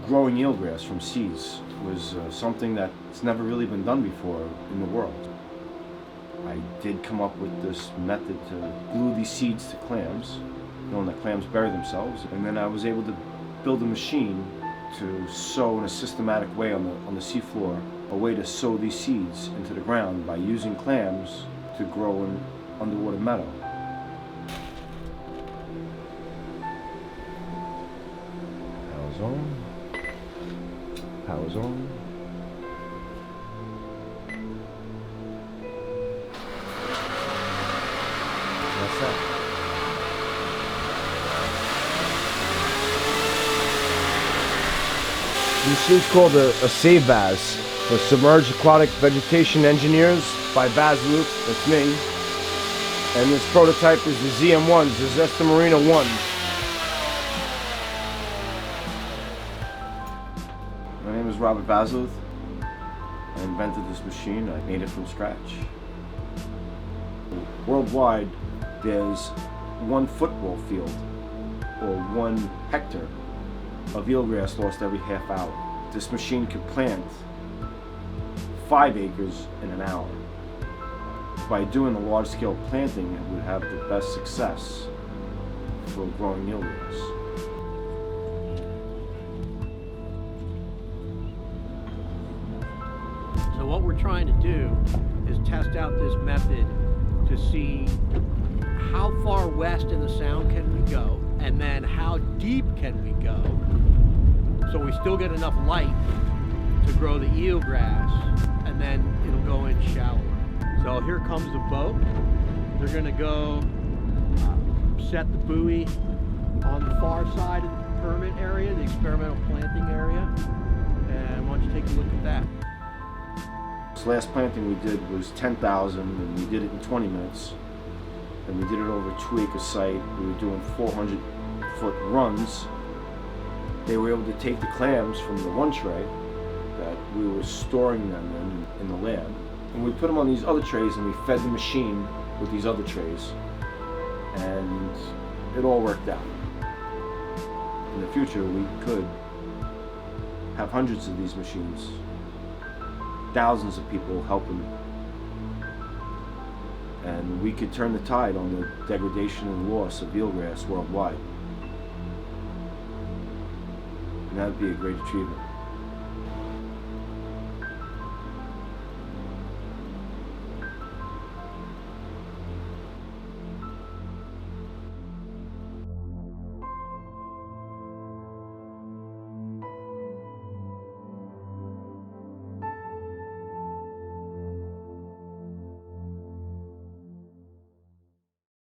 growing eelgrass from seeds was something that's never really been done before in the world. I did come up with this method to glue these seeds to clams, knowing that clams bury themselves, and then I was able to build a machine to sow in a systematic way on the seafloor, a way to sow these seeds into the ground by using clams to grow in underwater meadow. Power's on. Power's on. That's that. The machine's called a Seagrass for Submerged Aquatic Vegetation Engineers by Basiluk, that's me. And this prototype is the ZM1s, the Zesta Marina 1. My name is Robert Basiluk. I invented this machine. I made it from scratch. Worldwide, there's 1 football field or 1 hectare of eelgrass lost every half hour. This machine could plant 5 acres in an hour. By doing a large-scale planting, it would have the best success for growing eelgrass. So what we're trying to do is test out this method to see how far west in the sound can we go, and then how deep can we go so we still get enough light to grow the eelgrass, and then it'll go in shallower. So here comes the boat. They're gonna go set the buoy on the far side of the permit area, the experimental planting area, and why don't you take a look at that. This last planting we did was 10,000, and we did it in 20 minutes. And we did it over a 2-acre site. We were doing 400-foot runs. They were able to take the clams from the 1 tray that we were storing them in the lab. And we put them on these other trays, and we fed the machine with these other trays. And it all worked out. In the future, we could have hundreds of these machines, thousands of people helping, and we could turn the tide on the degradation and loss of eelgrass worldwide. And that would be a great achievement.